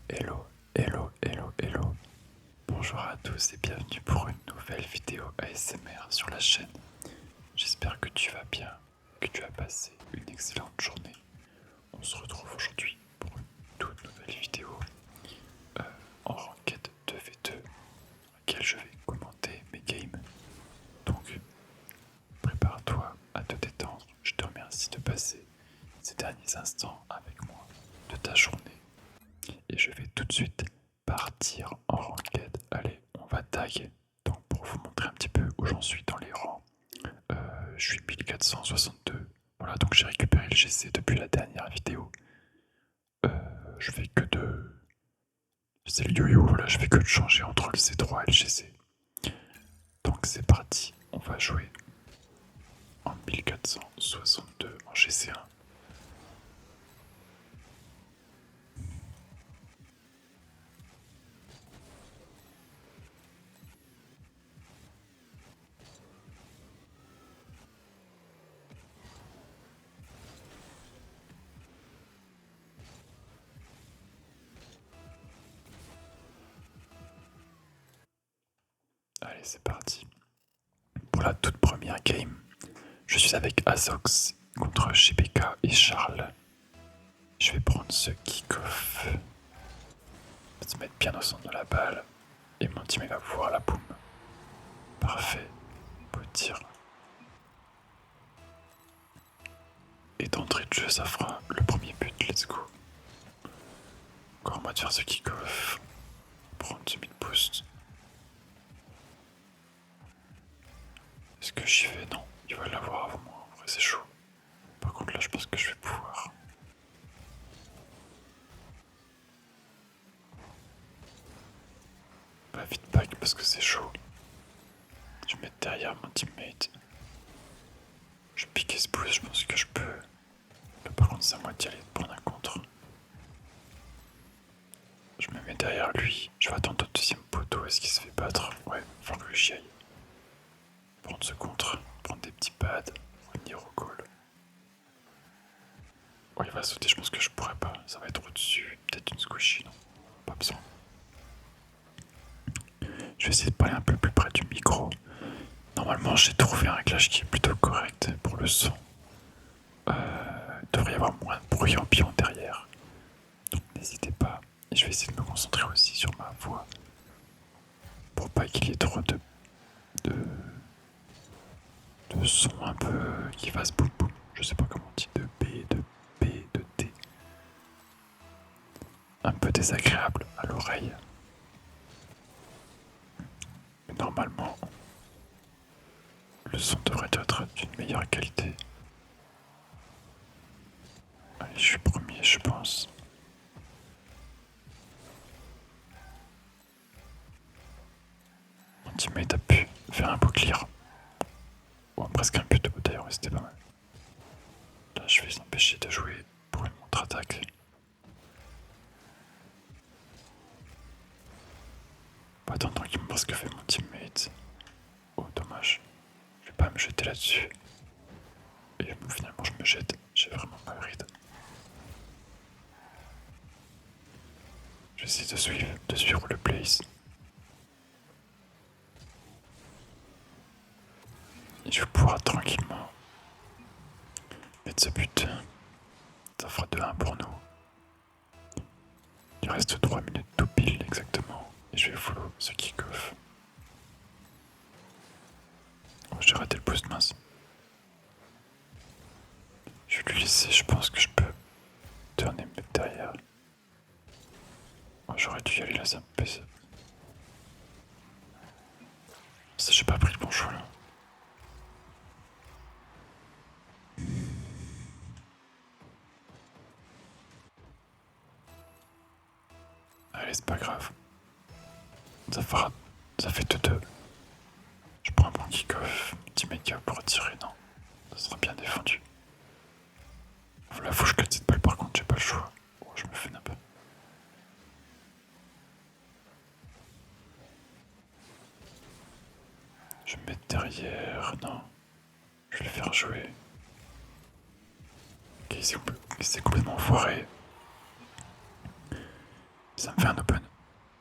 Hello, hello, hello, hello. Bonjour à tous et bienvenue pour une nouvelle vidéo ASMR sur la chaîne. J'espère que tu vas bien, que tu as passé une excellente journée. On se retrouve aujourd'hui pour une toute nouvelle vidéo en ranked 2v2 dans laquelle je vais commenter mes games. Donc, prépare-toi à te détendre. Je te remercie de passer ces derniers instants avec moi de ta journée. Et je vais tout de suite partir en ranked. Allez, on va tag. Donc pour vous montrer un petit peu où j'en suis dans les rangs, je suis 1462. Voilà, donc j'ai récupéré le GC depuis la dernière vidéo. Je fais que de... C'est le yo-yo, voilà, je fais que de changer entre le C3 et le GC. Donc c'est parti, on va jouer en 1462 en GC1. Allez, c'est parti. Pour la toute première game, je suis avec Azox contre JBK et Charles. Je vais prendre ce kick-off. Se mettre bien au centre de la balle. Et mon team va pouvoir la boum. Parfait. Beau tir. Et d'entrée de jeu, ça fera le premier but. Let's go. Encore moi de faire ce kick-off. Prendre ce mid-boost. Est-ce que j'y vais? Non. Il va l'avoir avant moi. En vrai, c'est chaud. Par contre, là, je pense que je vais pouvoir. Pas vite back parce que c'est chaud. Je vais mettre derrière mon teammate. Je pique ce boost, je pense que je peux. Là, par contre, c'est à moi d'y aller de prendre un contre. Je me mets derrière lui. Je vais attendre au deuxième poteau. Est-ce qu'il se fait battre? Ouais, il faut que j'y aille. Prendre ce contre, prendre des petits pads, revenir au call. Oh, il va sauter, je pense que je pourrais pas. Ça va être au-dessus. Peut-être une squishy, non? Pas besoin. Je vais essayer de parler un peu plus près du micro. Normalement, j'ai trouvé un réglage qui est plutôt correct pour le son. Il devrait y avoir moins de bruit ambiant derrière. Donc n'hésitez pas. Et je vais essayer de me concentrer aussi sur ma voix. Pour pas qu'il y ait trop de, de son un peu qui fasse boum boum. Je sais pas comment on dit. De B, de D. Un peu désagréable à l'oreille. Mais normalement, le son devrait être d'une meilleure qualité. Allez, je suis premier, je pense. Mon teammate a pu faire un beau clear. Ou presque un but d'ailleurs, c'était pas mal. Là, je vais les empêcher de jouer pour une contre-attaque. Pas attendre qu'il me voit ce que fait mon teammate. Oh, dommage. Je vais pas me jeter là-dessus. Et finalement, je me jette. J'ai vraiment pas le read. Je vais essayer de suivre le place. Et je vais pouvoir tranquillement mettre ce but. Ça fera 2-1 pour nous. Il reste 3 minutes tout pile exactement. Et je vais follow ce kick-off. Oh, j'ai raté le boost mince. Je vais lui laisser, je pense que je peux tourner me mettre derrière. Oh, j'aurais dû y aller là, ça me pèse. Ça, j'ai pas pris le bon choix là. Allez, c'est pas grave. Ça fait 2-2. Je prends un bon kick-off. Teammate qui va pouvoir tirer, non. Ça sera bien défendu. Là, faut que je cut cette balle par contre, j'ai pas le choix. Oh, je me fais un peu. Je vais me mettre derrière, non. Je vais le faire jouer. Ok, c'est complètement foiré. ça me fait un open.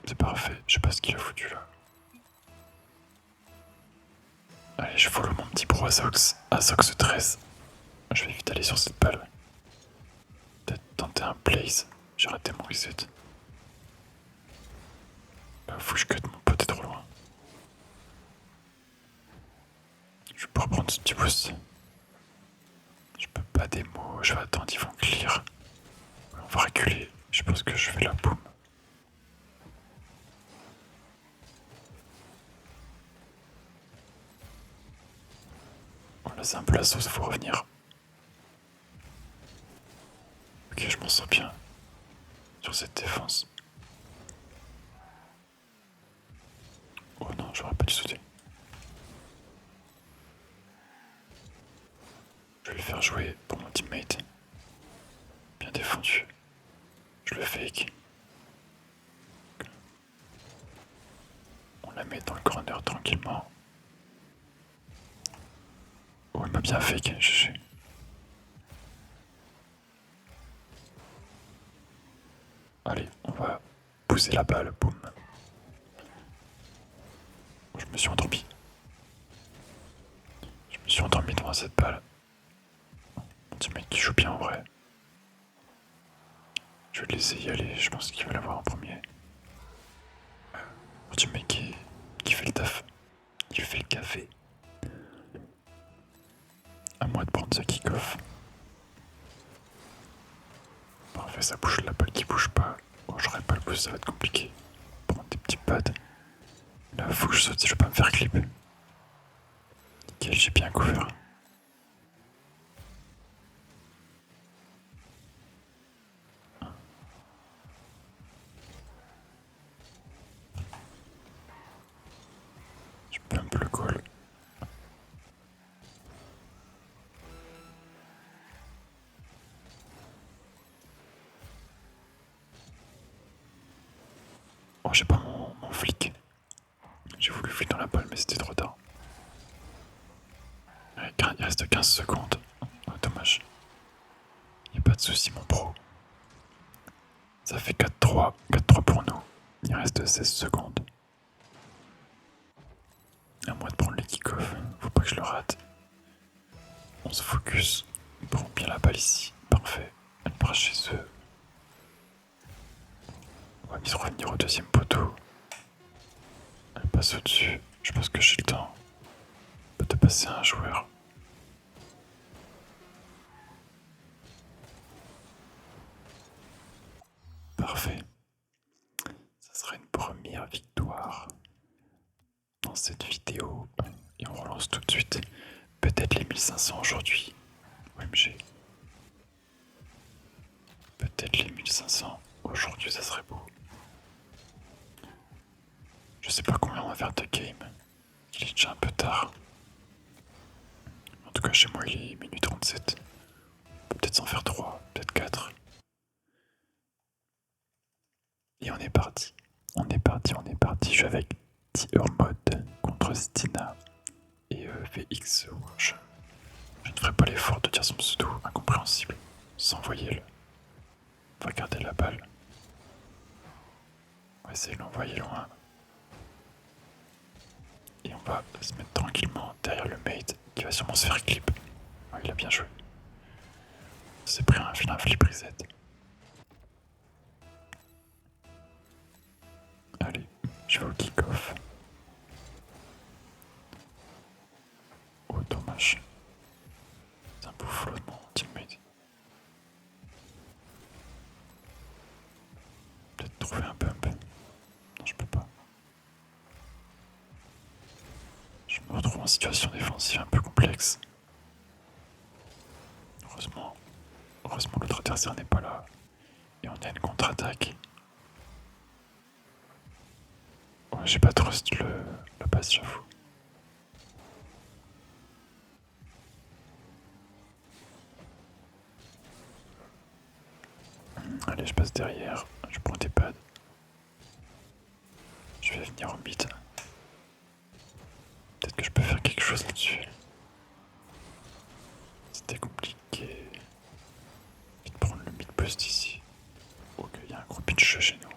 C'est parfait, je sais pas ce qu'il a foutu là. Allez, je follow mon petit pro Azox 13. Je vais vite aller sur cette balle. Peut-être tenter un place. J'ai raté mon reset. Là, faut que je cut, mon pote est trop loin. Je vais pouvoir prendre ce petit boost. Je peux pas démo, je vais attendre, ils vont clear. On va reculer, je pense que je fais la boum. Voilà, c'est un peu la sauce, faut revenir. Ok, je m'en sors bien sur cette défense. Oh non, j'aurais pas dû sauter. Je vais le faire jouer pour mon teammate. Bien défendu. Je le fake. On la met dans le corner tranquillement. Oh, il m'a bien fake, GG. Allez, on va pousser la balle, boum. Je me suis endormi. Je me suis endormi devant cette balle. Mon teammate qui joue bien en vrai. Je vais le laisser y aller, je pense qu'il va l'avoir en premier. Mon teammate qui fait le taf. Il fait le café. À moi de prendre ce kick-off. Parfait, ça bouge la balle qui bouge pas. Oh, j'aurais pas le boost, ça va être compliqué. Prendre des petits pads. Là, faut que je saute si je veux pas me faire clip. Nickel, j'ai bien couvert. Je pump le goal. Oh, j'ai pas mon flic. J'ai voulu fuir dans la balle, mais c'était trop tard. Il reste 15 secondes. Oh, dommage. Y'a pas de soucis, mon pro. Ça fait 4-3. 4-3 pour nous. Il reste 16 secondes. À moi de prendre les kick-off. Faut pas que je le rate. On se focus. On prend bien la balle ici. Parfait. Elle part chez eux. On va vite revenir au deuxième poteau. Elle passe au-dessus. Je pense que j'ai le temps. Peut-être passer un joueur. Parfait. Ça sera une première victoire dans cette vidéo. Et on relance tout de suite. Peut-être les 1500 aujourd'hui. OMG. Peut-être les 1500 aujourd'hui, ça serait beau. Je sais pas combien on va faire de game. Il est déjà un peu tard. En tout cas, chez moi, il est minuit 37. On peut peut-être s'en faire 3, peut-être 4. Et on est parti. On est parti, on est parti. Je suis avec Mode contre Stina et VX. Je ne ferai pas l'effort de dire son pseudo incompréhensible sans voyelle. On va garder la balle. On va essayer de l'envoyer loin. Et on va se mettre tranquillement derrière le mate qui va sûrement se faire clip. Oh, il a bien joué. C'est pris un flip reset. Allez, je vais au kick-off. Oh, dommage. C'est un beau flow de mon teammate. Peut-être trouver un pump. Non, je peux pas. Je me retrouve en situation défensive un peu complexe. Heureusement l'autre adversaire n'est pas là. Et on a une contre-attaque. Ouais, j'ai pas trust la passe, j'avoue. Allez, je passe derrière. Je prends des pads. Je vais venir en mid. Peut-être que je peux faire quelque chose là-dessus. C'était compliqué. Vite prendre le mid post ici. Ok, il y a un gros pinch chez nous.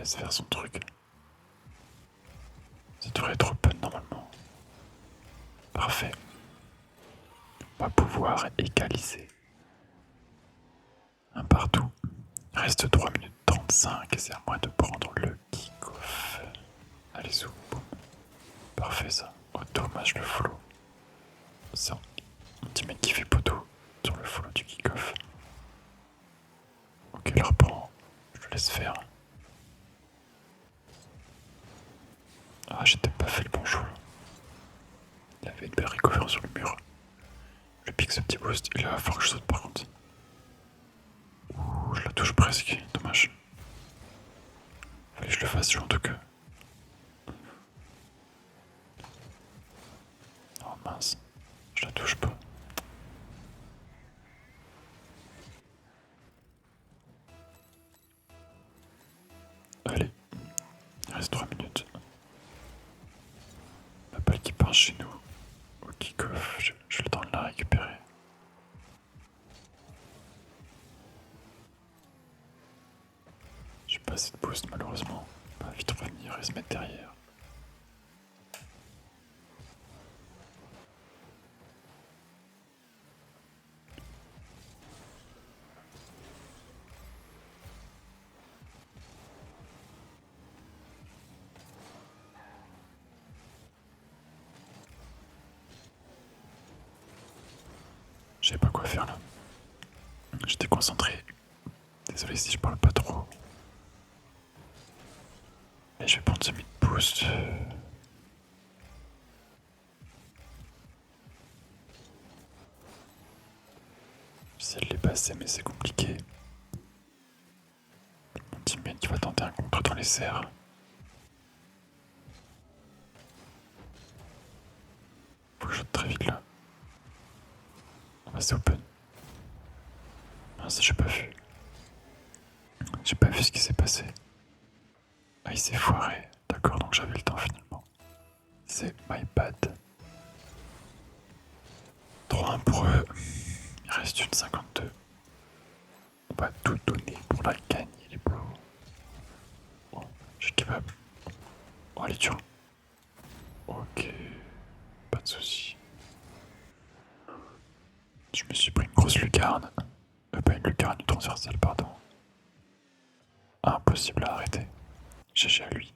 laisse faire son truc. Ça devrait être open normalement. Parfait. On va pouvoir égaliser. Un partout. Il reste 3 minutes 35 et c'est à moi de prendre le kick-off. Allez, sous. Parfait ça. Oh, dommage le follow. Ça. Mon teammate qui fait poteau sur le follow du kick-off. Ok, il reprend. Je le laisse faire. Ah, j'ai peut-être pas fait le bon choix. Il avait une belle recover sur le mur. Je pique ce petit boost. Il va falloir que je saute par contre. Ouh, je la touche presque. Dommage. Fallait que je le fasse, je en tout cas. Oh mince. Je la touche pas. Allez. Il reste 3 minutes. La balle qui part chez nous. Au kick-off. J'ai le temps de la récupérer. J'ai pas assez de boost malheureusement. On va vite revenir et se mettre derrière. Je sais pas quoi faire là. J'étais concentré. Désolé si je parle pas trop. Mais je vais prendre ce mid-boost. J'essaie de les passer mais c'est compliqué. Mon teammate qui va tenter un contre dans les airs. Faut que je saute très vite là. Ah, c'est open. Ah, ça j'ai pas vu. J'ai pas vu ce qui s'est passé. Ah, il s'est foiré. D'accord, donc j'avais le temps finalement. C'est my bad. 3-1 pour eux. Il reste une 52. On va tout donner pour la gagner les bleus. Oh, je suis capable. Oh, elle est dure. Ok. Pas de soucis. Je me suis pris une grosse lucarne. Pas une lucarne, une transversale, pardon. Impossible à arrêter. GG à lui.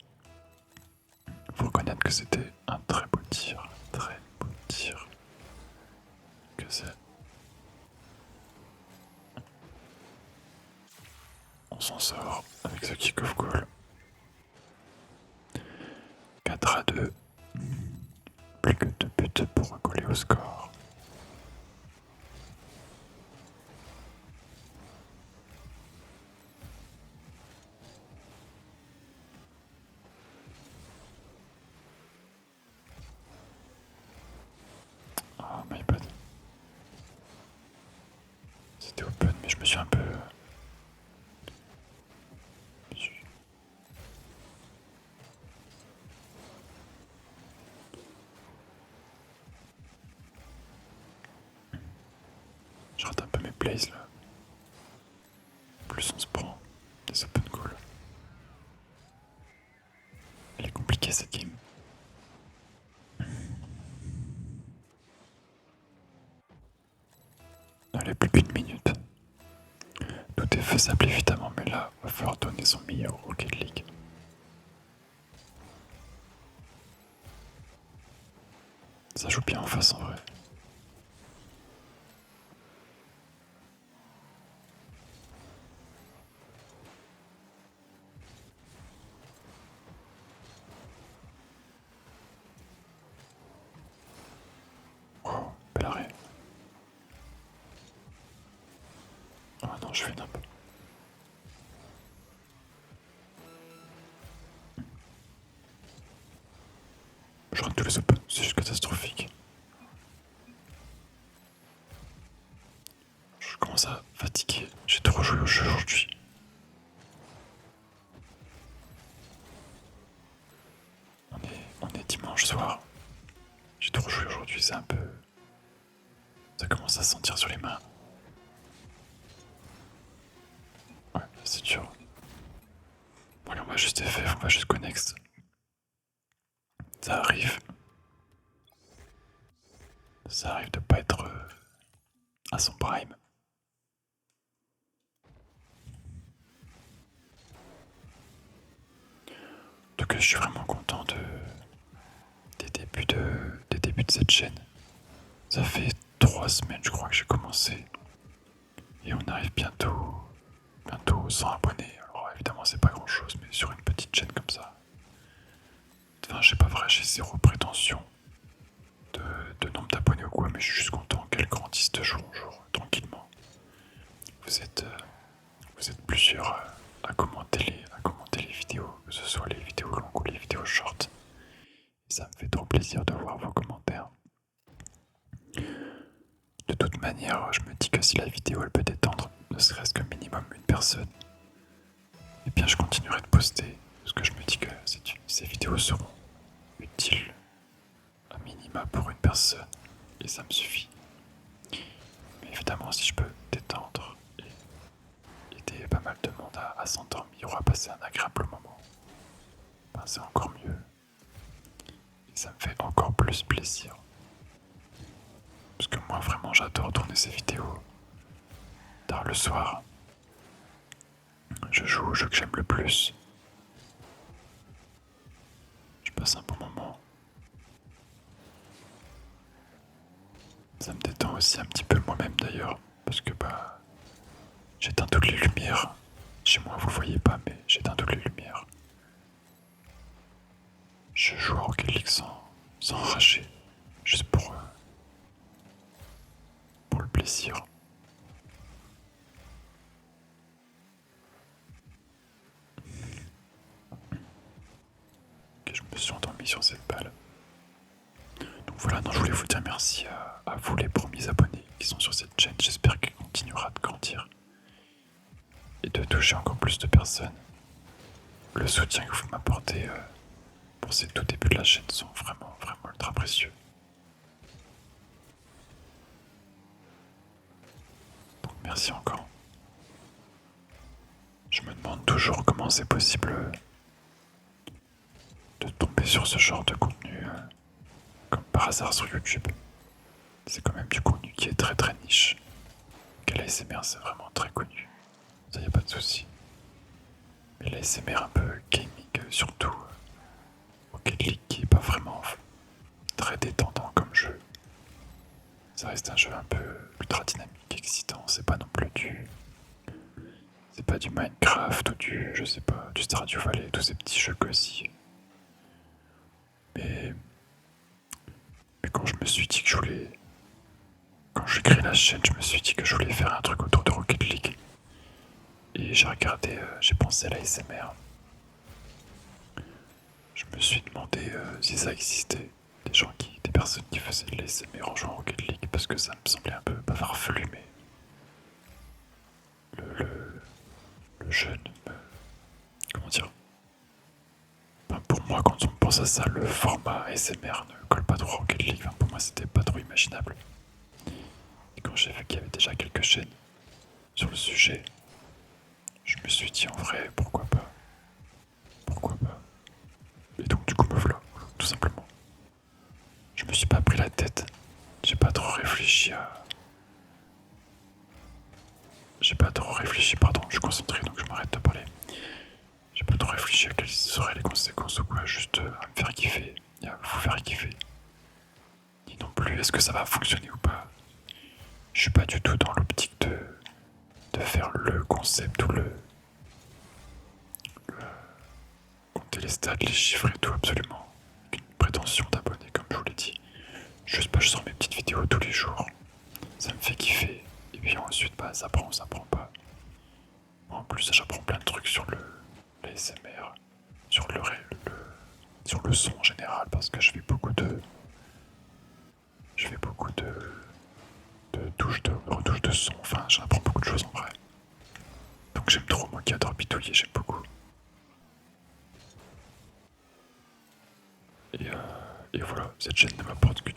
Faut reconnaître que c'était un très beau tir. Très beau tir. Que c'est. On s'en sort avec ce kick-off goal. 4-2. Plus que 2 buts pour recoller au score. Oh my bad. C'était open mais je me suis un peu... Je rate un peu mes plays là. Plus on se prend des open goals. Elle est compliquée cette game. Allez, plus qu'une minute. Tout est faisable évidemment, mais là, il va falloir donner son meilleur au Rocket League. Ça joue bien en face en vrai. Wow, bel arrêt. Oh non, je fais une up. Je rate tous les open, c'est juste catastrophique. Je commence à fatiguer, j'ai trop rejoué au jeu aujourd'hui. On est dimanche soir. J'ai trop joué aujourd'hui, c'est un peu... Ça commence à se sentir sur les mains. Ouais, c'est dur. Allez, on va juste FF, on va juste connect. Ça arrive. Ça arrive de pas être à son prime. Donc je suis vraiment content des débuts de cette chaîne. Ça fait 3 semaines je crois que j'ai commencé. Et on arrive bientôt aux 100 abonnés. Alors évidemment c'est pas grand chose, mais sur une petite chaîne comme ça. Enfin j'ai pas vrai, j'ai zéro prétention de nombre d'abonnés ou quoi, mais je suis juste content qu'elle grandisse de jour en jour, tranquillement. Vous êtes plusieurs à commenter les vidéos, que ce soit les vidéos longues ou les vidéos short. Et ça me fait trop plaisir de voir vos commentaires. De toute manière, je me dis que si la vidéo elle peut détendre ne serait-ce qu'un minimum une personne, eh bien je continuerai de poster, parce que je me dis que ces vidéos seront utiles un minima pour une personne, et ça me suffit. Mais évidemment, si je peux détendre et aider pas mal de monde à s'endormir ou à passer un agréable moment, ben c'est encore mieux. Et ça me fait encore plus plaisir. Parce que moi vraiment j'adore tourner ces vidéos. Tard le soir, je joue au jeu que j'aime le plus. Je passe un bon moment. Ça me détend aussi un petit peu moi-même d'ailleurs. Parce que j'éteins toutes les lumières. Chez moi vous voyez pas mais j'éteins toutes les lumières. Je joue à Rocket League sans rager. Juste pour le plaisir. Que je me suis endormi sur cette balle. Donc voilà, non, je voulais vous dire merci à vous les premiers abonnés qui sont sur cette chaîne. J'espère qu'elle continuera de grandir et de toucher encore plus de personnes. Le soutien que vous m'apportez pour ces tout débuts de la chaîne sont vraiment ultra précieux. Donc merci encore. Je me demande toujours comment c'est possible de tomber sur ce genre de contenu comme par hasard sur YouTube. C'est quand même du contenu qui est très niche. Que l'ASMR c'est vraiment très connu. Ça y a pas de souci. Mais l'ASMR un peu gaming surtout. Rocket League qui est pas vraiment très détendant comme jeu. Ça reste un jeu un peu ultra dynamique, excitant. C'est pas non plus c'est pas du Minecraft ou je sais pas, du Stardew Valley, tous ces petits jeux cosy. Mais, mais quand je me suis dit que quand j'ai créé la chaîne, je me suis dit que je voulais faire un truc autour de Rocket League. Et j'ai regardé, j'ai pensé à la SMR. Je me suis demandé si ça existait. Des personnes qui faisaient de l'ASMR en jouant à Rocket League, parce que ça me semblait un peu pas farfelu, mais le jeune, comment dire, enfin, pour moi, quand on pense à ça, le format ASMR ne colle pas trop à Rocket League. Enfin, pour moi, c'était pas trop imaginable. Et quand j'ai vu qu'il y avait déjà quelques chaînes sur le sujet, je me suis dit en vrai, pourquoi pas. Pourquoi pas. Et donc, du coup, me voilà, tout simplement. Je me suis pas pris la tête. J'ai pas trop réfléchi à. J'ai pas trop réfléchi, pardon, je suis concentré donc je m'arrête de parler. J'ai pas trop réfléchi à quelles seraient les conséquences ou quoi, juste à me faire kiffer et à vous faire kiffer. Ni non plus, est-ce que ça va fonctionner ou pas. Je suis pas du tout dans l'optique de faire le concept ou le compter les stats, les chiffres et tout, absolument. Une prétention d'abonné, comme je vous l'ai dit. Juste je sors mes petites vidéos tous les jours. Ça me fait kiffer. Et puis ensuite, ça prend pas. En plus, j'apprends plein de trucs sur l'ASMR, sur sur le son en général, parce que je fais beaucoup de retouches de son. Enfin, j'apprends beaucoup de choses en vrai. Donc j'aime trop, moi qui adore bidouiller, j'aime beaucoup. Et voilà, cette chaîne ne m'apporte que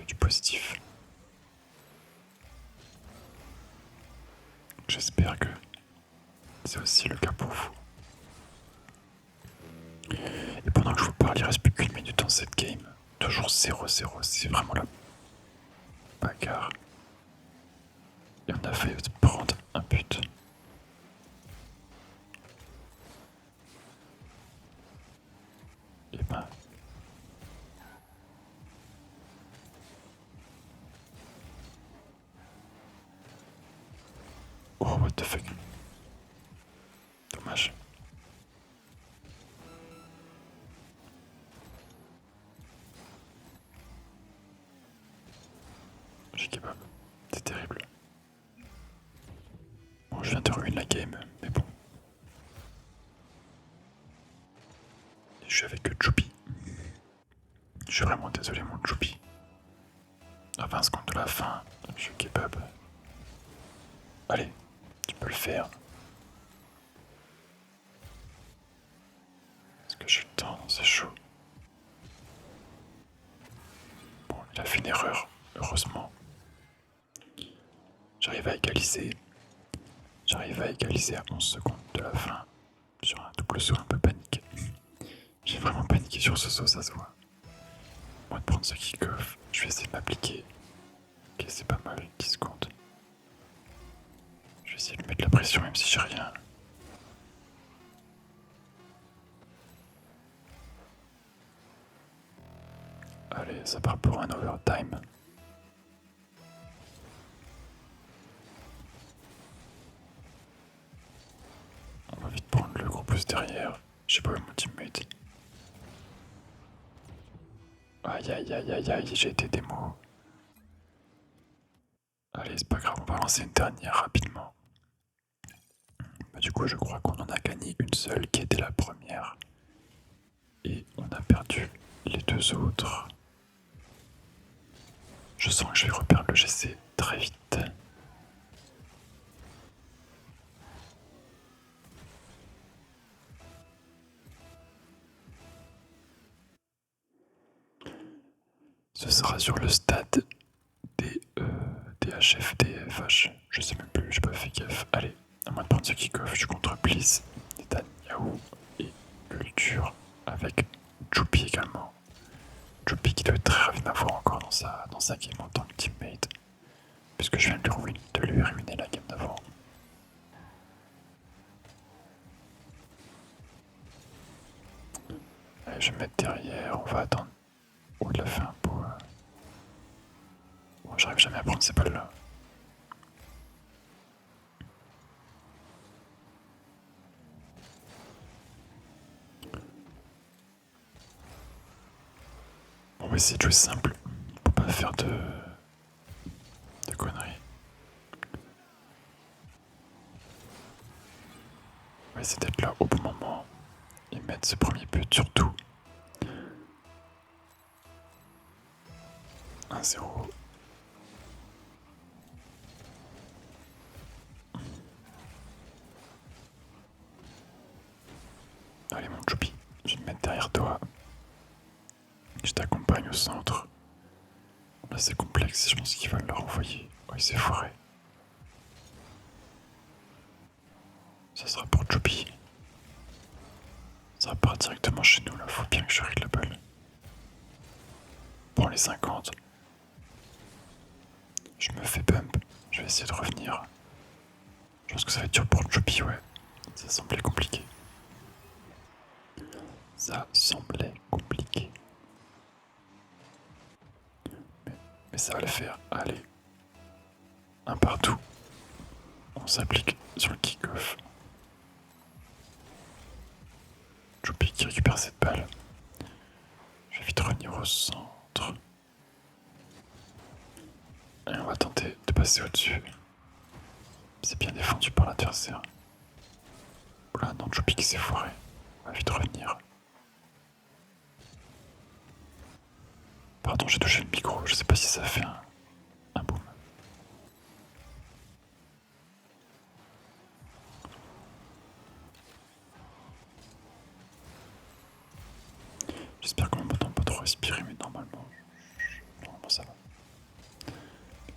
du positif. J'espère que c'est aussi le cas pour vous. Et pendant que je vous parle, il reste plus qu'une minute dans cette game. Toujours 0-0, c'est vraiment la bagarre. Et on a fait prendre un but. Et ben... Oh, what the fuck. Dommage. J'ai kebab. C'est terrible. Bon, je viens de ruiner la game, mais bon. Et je suis avec Choupi. Je suis vraiment désolé, mon Choupi. À 20 secondes de la fin, je suis kebab. Allez, tu peux le faire. Est-ce que j'ai le temps? C'est chaud. Bon, il a fait une erreur, heureusement. J'arrive à égaliser. J'arrive à égaliser à 11 secondes de la fin. Sur un double saut un peu paniqué. J'ai vraiment paniqué sur ce saut, ça se voit. Moi de prendre ce kick-off, je vais essayer de m'appliquer. Ok, c'est pas mal, 10 secondes. Je vais essayer de mettre la pression même si j'ai rien. Allez, ça part pour un overtime. On va vite prendre le gros boost derrière. J'ai pas eu mon teammate. Aïe aïe aïe aïe aïe, j'ai été démo. Allez, c'est pas grave, on va lancer une dernière rapidement. Bah, du coup, je crois qu'on en a gagné une seule qui était la première. Et on a perdu les deux autres. Je sens que je vais reperdre le GC très vite. Ce sera sur le stade des HF, des FH. Je sais même plus, j'ai pas fait gaffe. Allez, à moins de prendre ce kick-off, je suis contre Bliss, Netanyahu et Culture avec Choupi également. Choupi qui doit être très ravi de m'avoir encore dans sa game en tant que teammate. Puisque je viens de lui ruiner la game d'avant. Allez, je vais me mettre derrière, on va attendre. Oh, il a fait un beau. Oh, j'arrive jamais à prendre ces balles là. On va essayer de jouer simple pour pas faire de conneries. On va essayer d'être là au bon moment et mettre ce premier but surtout. 1-0. Allez mon Choupi, je vais me mettre derrière toi. Je t'accompagne au centre. Là c'est complexe, je pense qu'il va le renvoyer. Oh, il s'est foiré. Ça sera pour Choupi. Ça repart directement chez nous là, faut bien que je règle la balle. Bon les 50. Je me fais bump, je vais essayer de revenir. Je pense que ça va être dur pour Choupi, ouais. Ça semblait compliqué. Ça semblait compliqué. Mais ça va le faire. Allez. Un partout. On s'applique sur le kick-off. Choupi qui récupère cette balle. Je vais vite revenir au centre. Et on va tenter de passer au-dessus. C'est bien défendu par l'adversaire. Oula, non, Choupi qui s'est foiré. On va vite revenir. Pardon, j'ai touché le micro, je sais pas si ça fait un boom. J'espère qu'on m'entend pas trop respirer, mais normalement ça va.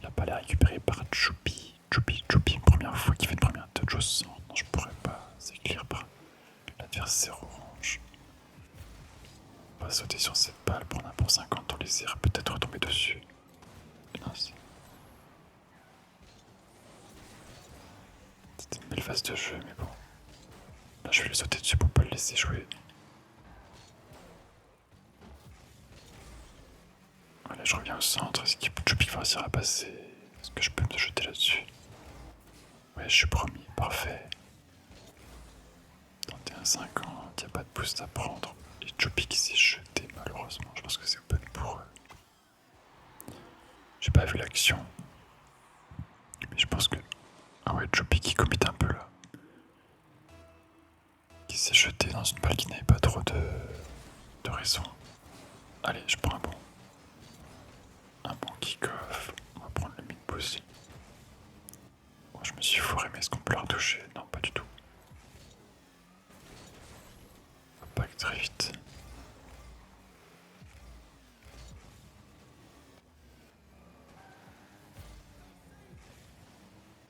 La balle est récupérée par Choupi. Choupi, première fois qu'il fait une première touch au centre. Non, je pourrais pas, c'est clear par l'adversaire orange. va sauter sur cette balle, prendre un bon 50 dans les airs, peut-être retomber dessus. Non, c'était une belle phase de jeu, mais bon. Là, je vais le sauter dessus pour pas le laisser jouer. Allez, je reviens au centre. Est-ce que Choupi va réussir à passer? Est-ce que je peux me jeter là-dessus? Ouais, je suis premier, parfait. 31,50, y a pas de boost à prendre. Et Choupi qui s'est jeté, malheureusement. Je pense que c'est open pour eux. J'ai pas vu l'action. Mais je pense que. Ah ouais, Choupi qui commit un peu là. Qui s'est jeté dans une balle qui n'avait pas trop de raison. Allez, je prends un bon kick-off. On va prendre le mid-boost. Bon, je me suis fourré, mais est-ce qu'on peut la retoucher? Non, pas du tout. Pas que très vite.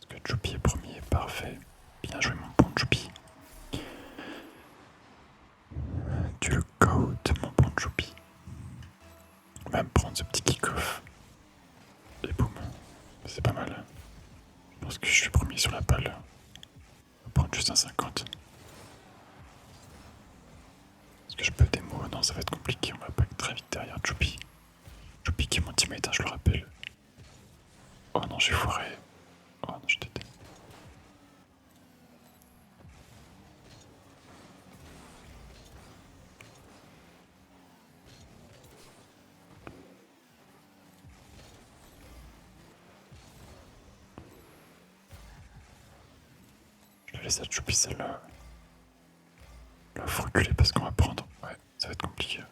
Est-ce que Choupi est premier? Parfait. Bien joué, mon bon Choupi. Tu le goat, mon bon Choupi. On va me prendre ce petit kick-off. Et boum. C'est pas mal. Je pense que je suis premier sur la balle. On va prendre juste un 50. Est-ce que je peux démo? Non, ça va être compliqué. On va pas être très vite derrière Choupi. Choupi qui est mon teammate, hein, je le rappelle. Oh non, j'ai foiré. Oh non, je t'étais. Je le laisse à Choupi celle-là. Là, faut reculer parce qu'on va prendre. Ouais, ça va être compliqué.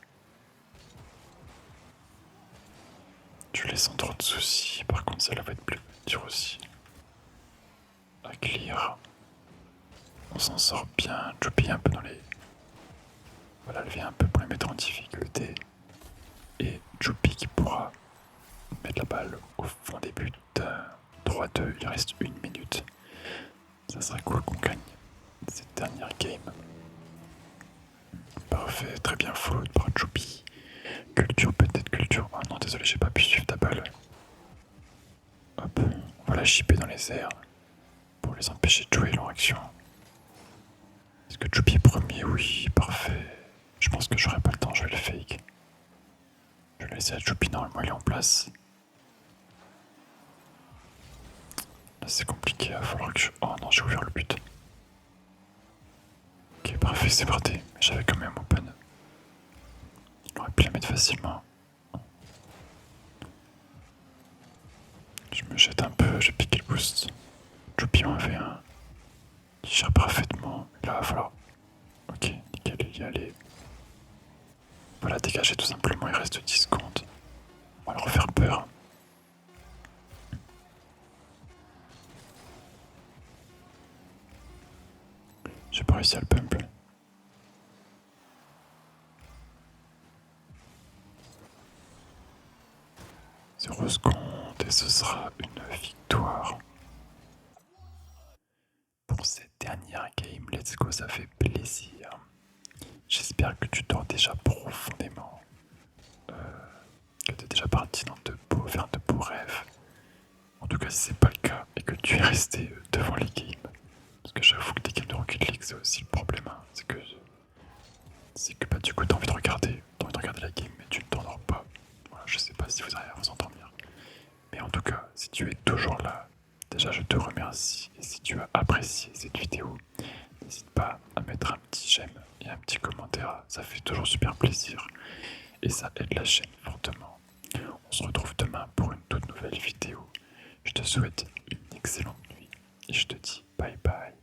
Je laisse sans trop de soucis. Par contre, celle-là va être plus dure aussi. À clear. On s'en sort bien. Choupi un peu dans les. Voilà, lever un peu pour les mettre en difficulté. Et Choupi qui pourra mettre la balle au fond des buts. 3-2, il reste 1 minute. Ça serait cool qu'on gagne cette dernière game. Parfait, très bien follow par Choupi. Culture, peut-être culture. Oh non, désolé, j'ai pas pu suivre ta balle. Hop, on va la chipper dans les airs pour les empêcher de jouer leur action. Est-ce que Choupi est premier? Oui, parfait. Je pense que j'aurai pas le temps, je vais le fake. Je vais laisser à Choupi, normalement il est en place. Là c'est compliqué, il va falloir que je... Oh non, j'ai ouvert le but. Ok, parfait, c'est parti. Mais j'avais quand même open. Il aurait pu la mettre facilement. Je me jette un peu, j'ai piqué le boost. Choupi en avait un. Il gère parfaitement. Là, il va falloir. Ok, nickel, il y allait. Voilà, dégager tout simplement, il reste 10 secondes. On va leur faire peur. J'ai pas réussi à le pump. 0 secondes et ce sera une victoire. Pour cette dernière game, let's go, ça fait plaisir. J'espère que tu dors déjà profondément. Que tu es déjà parti vers de beaux rêves. En tout cas, si c'est pas le cas et que tu es resté devant les games. Parce que j'avoue que les games de Rocket League, c'est aussi le problème. Hein. C'est que bah, du coup, t'as envie de regarder la game, mais tu ne t'endors pas. Voilà, je sais pas si vous arrivez à vous endormir. Mais en tout cas, si tu es toujours là, déjà je te remercie. Et si tu as apprécié cette vidéo, n'hésite pas à mettre un petit j'aime et un petit commentaire. Ça fait toujours super plaisir. Et ça aide la chaîne fortement. On se retrouve demain pour une toute nouvelle vidéo. Je te souhaite une excellente nuit. Et je te dis bye bye.